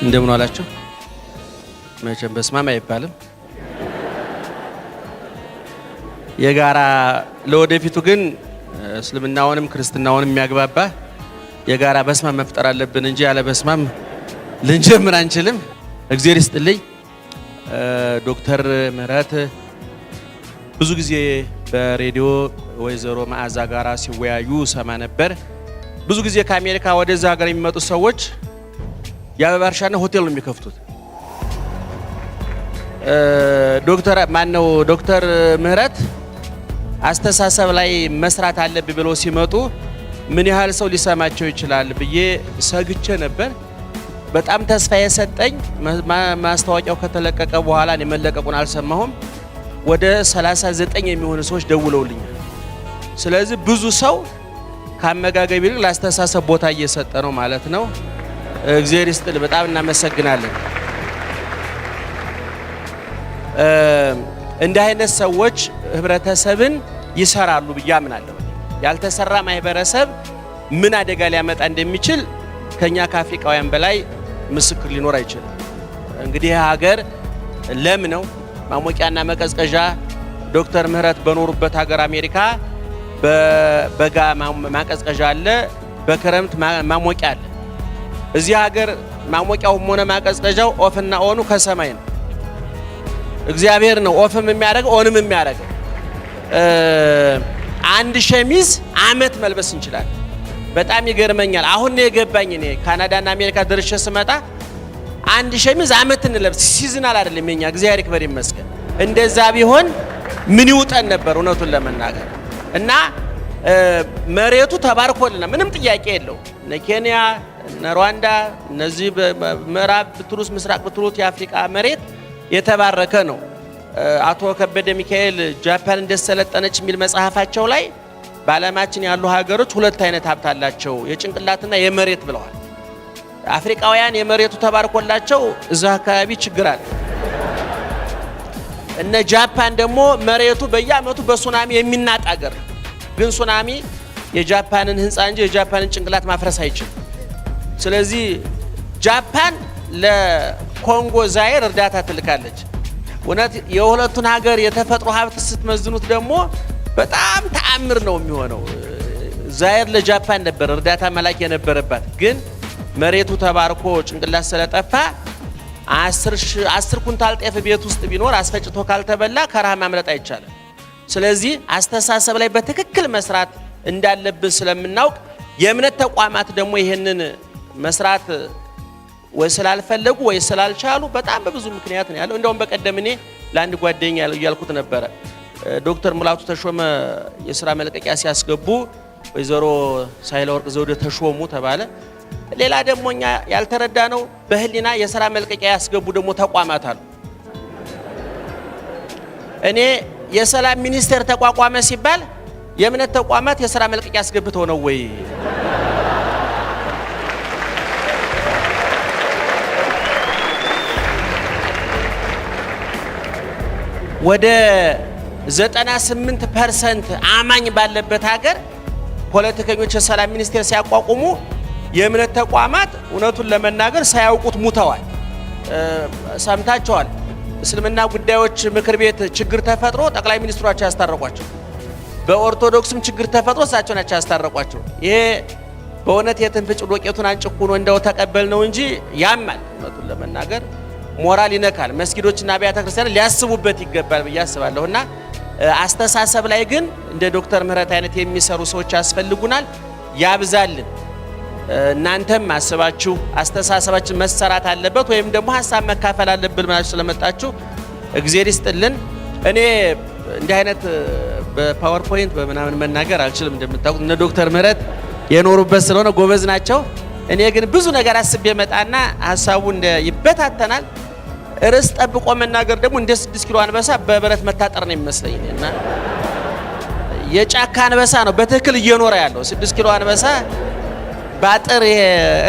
እንደምን ዋላችሁ። መቼም በስማም አይባልም። የጋራ ለወደፊቱ ግን እስልምናውንም ክርስትናውንም የሚያግባባ የጋራ በስማም መፍጠር አለብን እንጂ ያለ በስማም ልንጀምር አንችልም። እግዚአብሔር ይስጥልኝ። ዶክተር ምህረት ብዙ ጊዜ በሬዲዮ ወይዘሮ መዓዛ ጋራ ሲወያዩ ሰማ ነበር። ብዙ ጊዜ ከአሜሪካ ወደዛ ሀገር የሚመጡ ሰዎች የአበባ እርሻና ሆቴል ነው የሚከፍቱት። ዶክተር ምህረት አስተሳሰብ ላይ መስራት አለብኝ ብለው ሲመጡ ምን ያህል ሰው ሊሰማቸው ይችላል ብዬ ሰግቼ ነበር። በጣም ተስፋ የሰጠኝ ማስታወቂያው ከተለቀቀ በኋላ እኔ መለቀቁን አልሰማሁም። ወደ 39 የሚሆኑ ሰዎች ደውለውልኛል። ስለዚህ ብዙ ሰው ከአመጋገብ ይልቅ ለአስተሳሰብ ቦታ እየሰጠ ነው ማለት ነው። እግዚአብሔር ይስጥል። በጣም እናመሰግናለን። እንዲህ አይነት ሰዎች ህብረተሰብን ይሰራሉ ብዬ አምናለሁ። ያልተሰራ ማህበረሰብ ምን አደጋ ሊያመጣ እንደሚችል ከኛ ከአፍሪካውያን በላይ ምስክር ሊኖር አይችልም። እንግዲህ ሀገር ለም ማሞቂያና መቀዝቀዣ ዶክተር ምህረት በኖሩበት ሀገር አሜሪካ በበጋ ማቀዝቀዣ አለ፣ በክረምት ማሞቂያ አለ። እዚህ ሀገር ማሞቂያውም ሆነ ማቀዝቀዣው ኦፍና ኦኑ ከሰማይ ነው። እግዚአብሔር ነው ኦፍም የሚያደርገው ኦንም የሚያደርገው። አንድ ሸሚዝ አመት መልበስ እንችላለን። በጣም ይገርመኛል። አሁን ነው የገባኝ። እኔ ካናዳና አሜሪካ ደርሼ ስመጣ አንድ ሸሚዝ አመት እንለብስ ሲዝናል አይደለም የኛ። እግዚአብሔር ይክበር ይመስገን። እንደዛ ቢሆን ምን ይውጠን ነበር እውነቱን ለመናገር። እና መሬቱ ተባርኮልና ምንም ጥያቄ የለው። እነ ኬንያ እነ ሩዋንዳ እነዚህ ምዕራብ ብትሉስ ምስራቅ ብትሉት የአፍሪካ መሬት የተባረከ ነው። አቶ ከበደ ሚካኤል ጃፓን እንደሰለጠነች የሚል መጽሐፋቸው ላይ በዓለማችን ያሉ ሀገሮች ሁለት አይነት ሀብት አላቸው፣ የጭንቅላትና የመሬት ብለዋል። አፍሪካውያን የመሬቱ ተባርኮላቸው እዛ አካባቢ ችግር አለ። እነ ጃፓን ደግሞ መሬቱ በየአመቱ በሱናሚ የሚናጥ ሀገር፣ ግን ሱናሚ የጃፓንን ህንፃ እንጂ የጃፓንን ጭንቅላት ማፍረስ አይችልም። ስለዚህ ጃፓን ለኮንጎ ዛይር እርዳታ ትልካለች። እውነት የሁለቱን ሀገር የተፈጥሮ ሀብት ስትመዝኑት ደግሞ በጣም ተአምር ነው የሚሆነው። ዛይር ለጃፓን ነበር እርዳታ መላክ የነበረባት፣ ግን መሬቱ ተባርኮ ጭንቅላት ስለጠፋ 10 ኩንታል ጤፍ ቤት ውስጥ ቢኖር አስፈጭቶ ካልተበላ ከረሃብ ማምለጥ አይቻልም። ስለዚህ አስተሳሰብ ላይ በትክክል መስራት እንዳለብን ስለምናውቅ የእምነት ተቋማት ደግሞ ይሄንን መስራት ወይ ስላልፈለጉ ወይ ስላልቻሉ በጣም በብዙ ምክንያት ነው ያለው። እንደውም በቀደም እኔ ለአንድ ጓደኛ ያልኩት ነበረ። ዶክተር ሙላቱ ተሾመ የሥራ መልቀቂያ ሲያስገቡ ወይዘሮ ሳህለወርቅ ዘውዴ ተሾሙ ተባለ። ሌላ ደግሞ እኛ ያልተረዳ ነው በህሊና የሥራ መልቀቂያ ያስገቡ ደግሞ ተቋማት አሉ። እኔ የሰላም ሚኒስቴር ተቋቋመ ሲባል የእምነት ተቋማት የሥራ መልቀቂያ ያስገብተው ነው ወይ? ወደ 98% አማኝ ባለበት ሀገር ፖለቲከኞች የሰላም ሚኒስቴር ሲያቋቁሙ የእምነት ተቋማት እውነቱን ለመናገር ሳያውቁት ሙተዋል። ሰምታቸዋል። እስልምና ጉዳዮች ምክር ቤት ችግር ተፈጥሮ ጠቅላይ ሚኒስትሯቸው ያስታረቋቸው፣ በኦርቶዶክስም ችግር ተፈጥሮ እሳቸው ናቸው ያስታረቋቸው። ይሄ በእውነት የትንፍጭ ዶቄቱን አንጭኩን እንደው ተቀበል ነው እንጂ ያማል። እውነቱን ለመናገር ሞራል ይነካል። መስጊዶችና አብያተ ክርስቲያን ሊያስቡበት ይገባል ብዬ አስባለሁና አስተሳሰብ ላይ ግን እንደ ዶክተር ምህረት አይነት የሚሰሩ ሰዎች ያስፈልጉናል። ያብዛልን። እናንተም አስባችሁ አስተሳሰባችን መሰራት አለበት ወይም ደግሞ ሐሳብ መካፈል አለብን ማለት ስለመጣችሁ እግዚአብሔር ይስጥልን። እኔ እንዲህ አይነት በፓወርፖይንት በምናምን መናገር አልችልም። እንደምታውቁት እነ ዶክተር ምህረት የኖሩበት ስለሆነ ጎበዝ ናቸው። እኔ ግን ብዙ ነገር አስቤ መጣና ሐሳቡ ይበታተናል። ርዕስ ጠብቆ መናገር ደግሞ እንደ 6 ኪሎ አንበሳ በብረት መታጠር ነው የሚመስለኝ እና የጫካ አንበሳ ነው በትክክል እየኖረ ያለው 6 ኪሎ አንበሳ ባጥር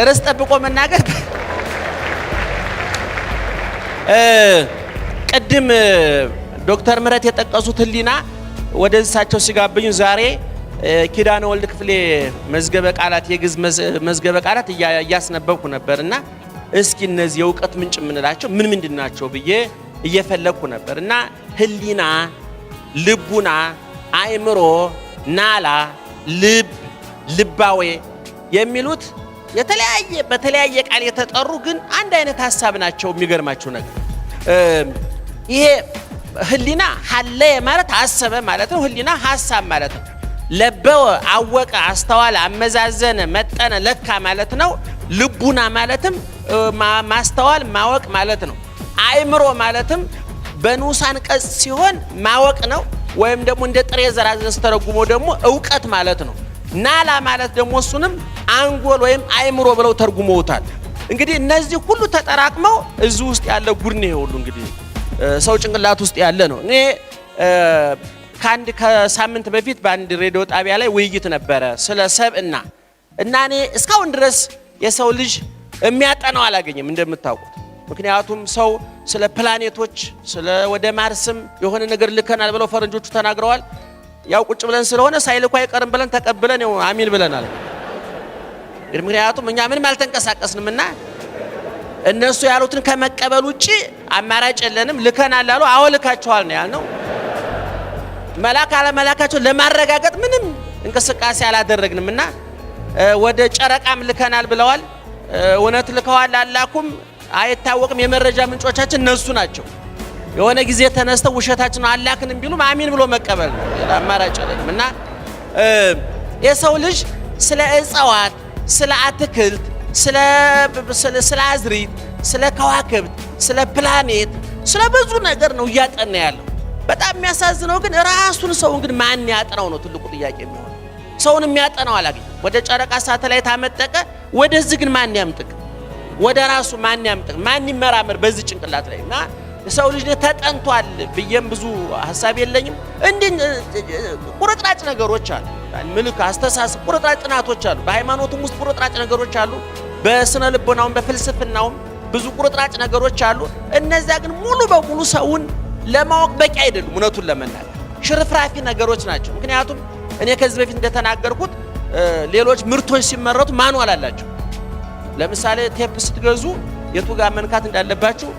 ርዕስ ጠብቆ መናገር። ቅድም ዶክተር ምህረት የጠቀሱት ህሊና ወደ እሳቸው ሲጋብኙ ዛሬ ኪዳነ ወልድ ክፍሌ መዝገበ ቃላት የግዕዝ መዝገበ ቃላት እያስነበብኩ ነበርና እስኪ እነዚህ የእውቀት ምንጭ የምንላቸው ምን ምንድናቸው ብዬ እየፈለኩ ነበር እና ህሊና፣ ልቡና፣ አእምሮ፣ ናላ፣ ልብ፣ ልባዌ የሚሉት በተለያየ ቃል የተጠሩ ግን አንድ አይነት ሐሳብ ናቸው። የሚገርማቸው ነገር ይሄ ህሊና ሐለየ ማለት አሰበ ማለት ነው። ህሊና ሐሳብ ማለት ነው። ለበወ አወቀ፣ አስተዋለ፣ አመዛዘነ፣ መጠነ፣ ለካ ማለት ነው። ልቡና ማለትም ማስተዋል ማወቅ ማለት ነው። አእምሮ ማለትም በንዑስ አንቀጽ ሲሆን ማወቅ ነው። ወይም ደግሞ እንደ ጥሬ ዘር ተረጉሞ ደግሞ ዕውቀት ማለት ነው። ናላ ማለት ደግሞ እሱንም አንጎል ወይም አእምሮ ብለው ተርጉመውታል። እንግዲህ እነዚህ ሁሉ ተጠራቅመው እዚህ ውስጥ ያለ ጉድ ነው። ሁሉ እንግዲህ ሰው ጭንቅላት ውስጥ ያለ ነው። እኔ ከሳምንት በፊት በአንድ ሬዲዮ ጣቢያ ላይ ውይይት ነበረ ስለ ሰብእና እና እኔ እስካሁን ድረስ የሰው ልጅ የሚያጠናው አላገኘም እንደምታውቁት። ምክንያቱም ሰው ስለ ፕላኔቶች ስለ ወደ ማርስም የሆነ ነገር ልከናል ብለው ፈረንጆቹ ተናግረዋል። ያው ቁጭ ብለን ስለሆነ ሳይልኩ አይቀርም ብለን ተቀብለን ያው አሚን ብለናል። ምክንያቱም እኛ ምንም አልተንቀሳቀስንምና እነሱ ያሉትን ከመቀበል ውጪ አማራጭ የለንም። ልከናል አሉ። አዎ ልካቸዋል ነው ያልነው። መላክ አለመላካቸው ለማረጋገጥ ምንም እንቅስቃሴ አላደረግንምና ወደ ጨረቃም ልከናል ብለዋል። እውነት ልከዋል አላኩም አይታወቅም። የመረጃ ምንጮቻችን እነሱ ናቸው። የሆነ ጊዜ ተነስተው ውሸታችን አላክንም ቢሉም አሚን ብሎ መቀበል ነው። ሌላ አማራጭ የለንም እና የሰው ልጅ ስለ እጽዋት፣ ስለ አትክልት፣ ስለ አዝሪት፣ ስለ ከዋክብት፣ ስለ ፕላኔት፣ ስለ ብዙ ነገር ነው እያጠና ያለው። በጣም የሚያሳዝነው ግን ራሱን ሰውን ግን ማን ያጠናው ነው ትልቁ ጥያቄ የሚሆነው። ሰውን የሚያጠናው አላገኘም። ወደ ጨረቃ ሳተላይት አመጠቀ። ወደዚህ ግን ማን ያምጥቅ? ወደ ራሱ ማን ያምጥቅ? ማን ይመራመር በዚህ ጭንቅላት ላይ? እና ሰው ልጅ ተጠንቷል ብዬም ብዙ ሐሳብ የለኝም። እንዴ ቁርጥራጭ ነገሮች አሉ። ምልክ አስተሳሰብ ቁርጥራጭ ጥናቶች አሉ። በሃይማኖቱም ውስጥ ቁርጥራጭ ነገሮች አሉ። በስነ ልቦናውም በፍልስፍናውም ብዙ ቁርጥራጭ ነገሮች አሉ። እነዚያ ግን ሙሉ በሙሉ ሰውን ለማወቅ በቂ አይደሉም። እውነቱን ለመናገር ሽርፍራፊ ነገሮች ናቸው። ምክንያቱም እኔ ከዚህ በፊት እንደተናገርኩት ሌሎች ምርቶች ሲመረቱ ማኑዋል አላቸው። ለምሳሌ ቴፕ ስትገዙ የቱ ጋር መንካት እንዳለባችሁ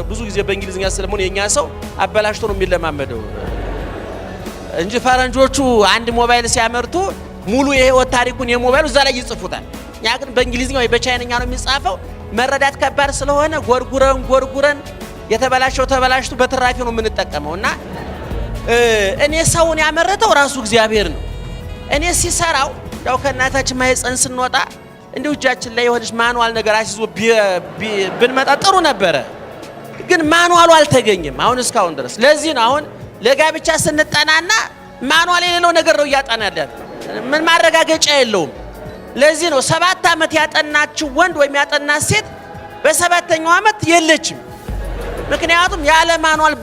ብዙ ጊዜ በእንግሊዝኛ ስለሆነ የኛ ሰው አበላሽቶ ነው የሚለማመደው እንጂ ፈረንጆቹ አንድ ሞባይል ሲያመርቱ ሙሉ የህይወት ታሪኩን የሞባይሉ እዛ ላይ ይጽፉታል። ያ ግን በእንግሊዝኛ ወይ በቻይንኛ ነው የሚጻፈው። መረዳት ከባድ ስለሆነ ጎርጉረን የተበላሸው ተበላሽቶ በትራፊ ነው የምንጠቀመው እና እኔ ሰውን ያመረተው ራሱ እግዚአብሔር ነው። እኔ ሲሰራው ያው ከእናታችን ማህፀን ስንወጣ እንደው እጃችን ላይ የሆነች ማኑዋል ነገር አስይዞ ብንመጣ ጥሩ ነበረ። ግን ማኑዋሉ አልተገኘም አሁን እስካሁን ድረስ። ለዚህ ነው አሁን ለጋብቻ ስንጠናና ማኑዋል የሌለው ነገር ነው እያጠናለን። ምን ማረጋገጫ የለውም። ለዚህ ነው 7 ዓመት ያጠናችው ወንድ ወይም ያጠናች ሴት በሰባተኛው ዓመት የለችም። ምክንያቱም ያለ ማኑዋል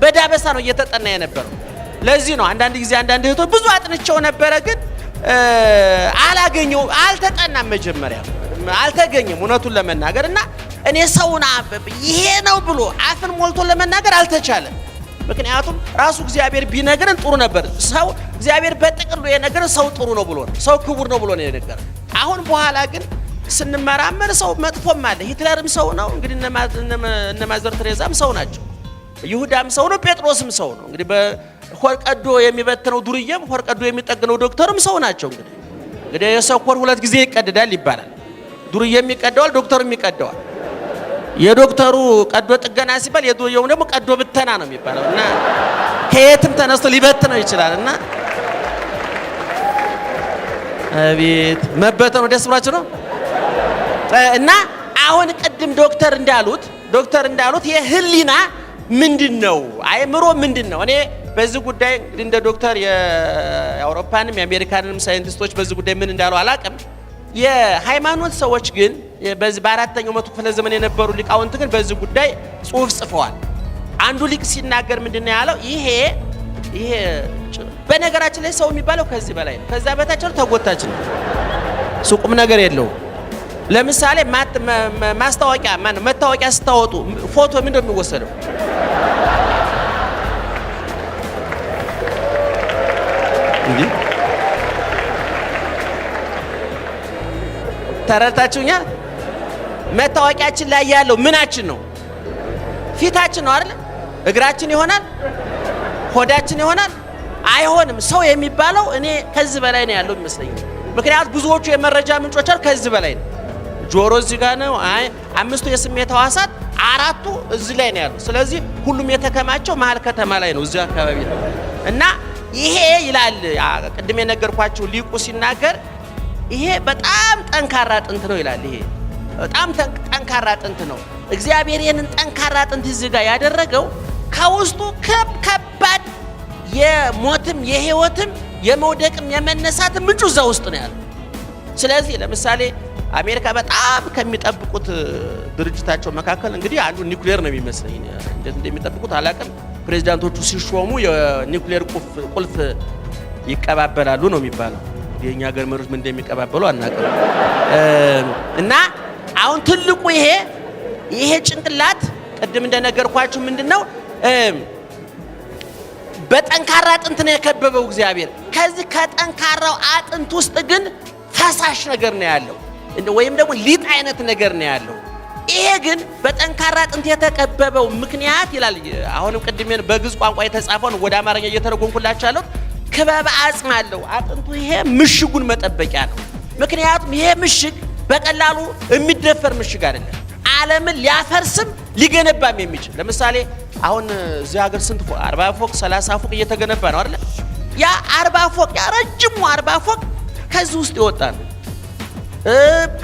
በዳበሳ ነው እየተጠና የነበረው። ለዚህ ነው አንዳንድ ጊዜ አንዳንድ እህቶች ብዙ አጥንቸው ነበረ ግን አልተጠናም። መጀመሪያ አልተገኘም እውነቱን ለመናገር እና እኔ ሰውና ይሄ ነው ብሎ አፍን ሞልቶ ለመናገር አልተቻለም። ምክንያቱም ራሱ እግዚአብሔር ቢነገረን ጥሩ ነበር። ሰው እግዚአብሔር በጥቅሉ የነገረን ሰው ጥሩ ነው ብሎ ነው፣ ሰው ክቡር ነው ብሎ ነው የነገረን። አሁን በኋላ ግን ስንመራመር ሰው መጥፎም አለ። ሂትለርም ሰው ነው እንግዲህ እነ ማዘር ቴሬዛም ሰው ናቸው። ይሁዳም ሰው ነው፣ ጴጥሮስም ሰው ነው። እንግዲህ በሆር ቀዶ የሚበትነው ዱርዬም ሆር ቀዶ የሚጠግነው ዶክተርም ሰው ናቸው። እንግዲህ የሰው ሆር 2 ጊዜ ይቀደዳል ይባላል። ዱርዬም ይቀደዋል፣ ዶክተርም ይቀደዋል። የዶክተሩ ቀዶ ጥገና ሲባል የዱርዬው ደግሞ ቀዶ ብተና ነው የሚባለው እና ከየትም ተነስቶ ሊበትነው ይችላል እና አቤት መበተኑ ደስ ብሏችሁ ነው። እና አሁን ቅድም ዶክተር እንዳሉት የህሊና ምንድነው? አእምሮ ምንድነው? እኔ በዚህ ጉዳይ እንግዲህ እንደ ዶክተር የአውሮፓንም የአሜሪካንም ሳይንቲስቶች በዚህ ጉዳይ ምን እንዳሉ አላውቅም። የሃይማኖት ሰዎች ግን በዚህ በ4ኛው መቶ ክፍለ ዘመን የነበሩ ሊቃውንት ግን በዚህ ጉዳይ ጽሑፍ ጽፈዋል። አንዱ ሊቅ ሲናገር ምንድነው ያለው? ይሄ በነገራችን ላይ ሰው የሚባለው ከዚህ በላይ ነው። ከዛ በታች ነው ተጎታች ነው። ሱቁም ነገር የለውም። ለምሳሌ መታወቂያ ስታወጡ ፎቶ ምንድነው የሚወሰደው? እንዴ ተረታችሁኛል? መታወቂያችን ላይ ያለው ምናችን ነው? ፊታችን ነው አይደል? እግራችን ይሆናል? ሆዳችን ይሆናል? አይሆንም። ሰው የሚባለው እኔ ከዚህ በላይ ነው ያለው ይመስለኛል። ምክንያቱም ብዙዎቹ የመረጃ ምንጮች ከዚህ በላይ ነው። ጆሮ እዚህ ጋር ነው። አምስቱ የስሜት ሕዋሳት አራቱ እዚህ ላይ ነው ያለው። ስለዚህ ሁሉም የተከማቸው መሀል ከተማ ላይ ነው፣ እዚህ አካባቢ ነው። እና ይሄ ይላል ቅድም የነገርኳችሁ ሊቁ ሲናገር ይሄ በጣም ጠንካራ አጥንት ነው ይላል። ይሄ በጣም ጠንካራ አጥንት ነው። እግዚአብሔር ይሄንን ጠንካራ አጥንት እዚህ ጋር ያደረገው ከውስጡ ከባድ የሞትም የህይወትም የመውደቅም የመነሳትም ምንጩ እዛ ውስጥ ነው ያለው። ስለዚህ ለምሳሌ አሜሪካ በጣም ከሚጠብቁት ድርጅታቸው መካከል እንግዲህ አንዱ ኒውክሌር ነው የሚመስለኝ። እንዴት እንደሚጠብቁት አላውቅም። ፕሬዝዳንቶቹ ሲሾሙ የኒውክሌር ቁልፍ ይቀባበላሉ ነው የሚባለው። የኛ ሀገር መሪዎች ምን እንደሚቀባበሉ አናውቅም። እና አሁን ትልቁ ይሄ ጭንቅላት ቅድም እንደነገርኳችሁ ምንድነው በጠንካራ አጥንት ነው የከበበው እግዚአብሔር። ከዚህ ከጠንካራው አጥንት ውስጥ ግን ፈሳሽ ነገር ነው ያለው፣ ወይም ደግሞ ሊጥ አይነት ነገር ነው ያለው። ይሄ ግን በጠንካራ አጥንት የተከበበው ምክንያት ይላል። አሁንም ቅድም በግዕዝ ቋንቋ የተጻፈውን ወደ አማርኛ እየተረጎምኩላችሁ ያለው ክበበ አጽም አለው አጥንቱ። ይሄ ምሽጉን መጠበቂያ ነው። ምክንያቱም ይሄ ምሽግ በቀላሉ የሚደፈር ምሽግ አይደለም። ዓለምን ሊያፈርስም ሊገነባም የሚችል ለምሳሌ አሁን እዚህ ሀገር ስንት ፎቅ 40 ፎቅ 30 ፎቅ እየተገነባ ነው አይደል? ያ 40 ፎቅ ያ ረጅሙ 40 ፎቅ ከዚህ ውስጥ የወጣ ነው።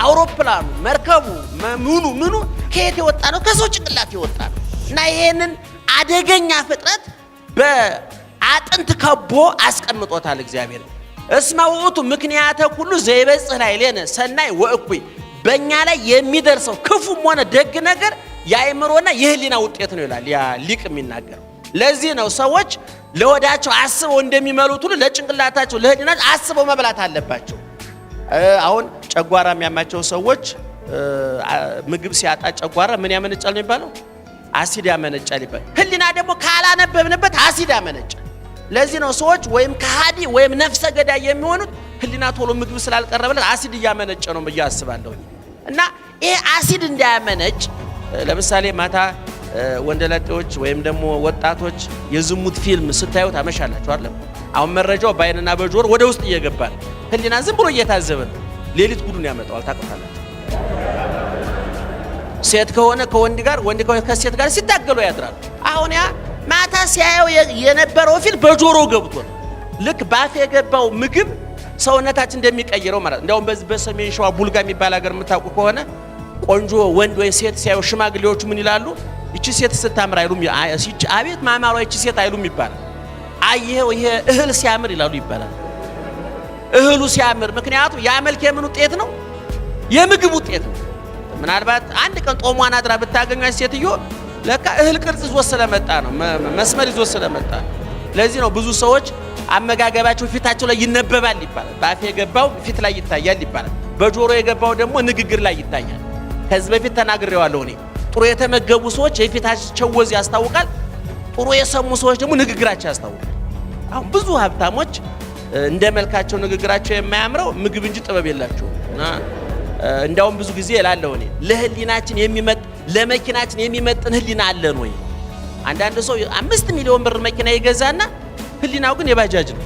አውሮፕላኑ፣ መርከቡ፣ ምኑ ከየት የወጣ ነው? ከሰው ጭንቅላት የወጣ ነው። እና ይሄንን አደገኛ ፍጥረት በአጥንት ከቦ አስቀምጦታል እግዚአብሔር። እስመ ውእቱ ምክንያተ ኩሉ ዘይበጽሕ ላዕሌነ ሰናይ ወእኩይ፣ በእኛ ላይ የሚደርሰው ክፉም ሆነ ደግ ነገር የአእምሮና የህሊና ውጤት ነው ይላል ያ ሊቅ የሚናገረው። ለዚህ ነው ሰዎች ለወዳቸው አስበው እንደሚመሉት ሁሉ ለጭንቅላታቸው ለህሊናቸው አስበው መብላት አለባቸው። አሁን ጨጓራ የሚያማቸው ሰዎች ምግብ ሲያጣ ጨጓራ ምን ያመነጫል ነው የሚባለው? አሲድ ያመነጫል ይባላል። ህሊና ደግሞ ካላነበብንበት አሲድ ያመነጫል። ለዚህ ነው ሰዎች ወይም ከሃዲ ወይም ነፍሰ ገዳይ የሚሆኑት ህሊና ቶሎ ምግብ ስላልቀረበለት አሲድ እያመነጨ ነው ብዬ አስባለሁ። እና ይሄ አሲድ እንዳያመነጭ ለምሳሌ ማታ ወንደላጤዎች ወይም ደግሞ ወጣቶች የዝሙት ፊልም ስታዩ ታመሻላችሁ አይደል? አሁን መረጃው በአይንና በጆሮ ወደ ውስጥ እየገባ ነው። ህሊና ዝም ብሎ እየታዘበ ነው። ሌሊት ጉዱን ያመጣዋል። ታውቃላችሁ። ሴት ከሆነ ከወንድ ጋር፣ ወንድ ከሆነ ከሴት ጋር ሲታገሉ ያድራሉ። አሁን ያ ማታ ሲያየው የነበረው ፊልም በጆሮ ገብቶ ነው። ልክ ባፍ የገባው ምግብ ሰውነታችን እንደሚቀይረው ማለት ነው። እንደውም በሰሜን ሸዋ ቡልጋ የሚባል ሀገር የምታውቁ ከሆነ ቆንጆ ወንድ ወይ ሴት ሲያዩ ሽማግሌዎቹ ምን ይላሉ? እቺ ሴት ስታምር አይሉም፣ አቤት ማማሯ እቺ ሴት አይሉም ይባላል። አየው ይሄ እህል ሲያምር ይላሉ ይባላል። እህሉ ሲያምር ምክንያቱም ያ መልክ የምን ውጤት ነው? የምግብ ውጤት ነው። ምናልባት አንድ ቀን ጦሟን አድራ ብታገኟት ሴትዮ ለካ እህል ቅርጽ ይዞ ስለመጣ ነው፣ መስመር ይዞ ስለመጣ ነው። ለዚህ ነው ብዙ ሰዎች አመጋገባቸው ፊታቸው ላይ ይነበባል ይባላል። በአፍ የገባው ፊት ላይ ይታያል ይባላል። በጆሮ የገባው ደግሞ ንግግር ላይ ይታያል። ከዚህ በፊት ተናግሬዋለሁ እኔ። ጥሩ የተመገቡ ሰዎች የፊታቸው ወዝ ያስታውቃል። ጥሩ የሰሙ ሰዎች ደግሞ ንግግራቸው ያስታውቃል። አሁን ብዙ ሀብታሞች እንደ መልካቸው ንግግራቸው የማያምረው ምግብ እንጂ ጥበብ የላቸውም። እንዳውም ብዙ ጊዜ እላለሁ እኔ ለህሊናችን ለመኪናችን የሚመጥን ህሊና አለን ወይ? አንዳንድ ሰው 5 ሚሊዮን ብር መኪና ይገዛና ህሊናው ግን የባጃጅ ነው።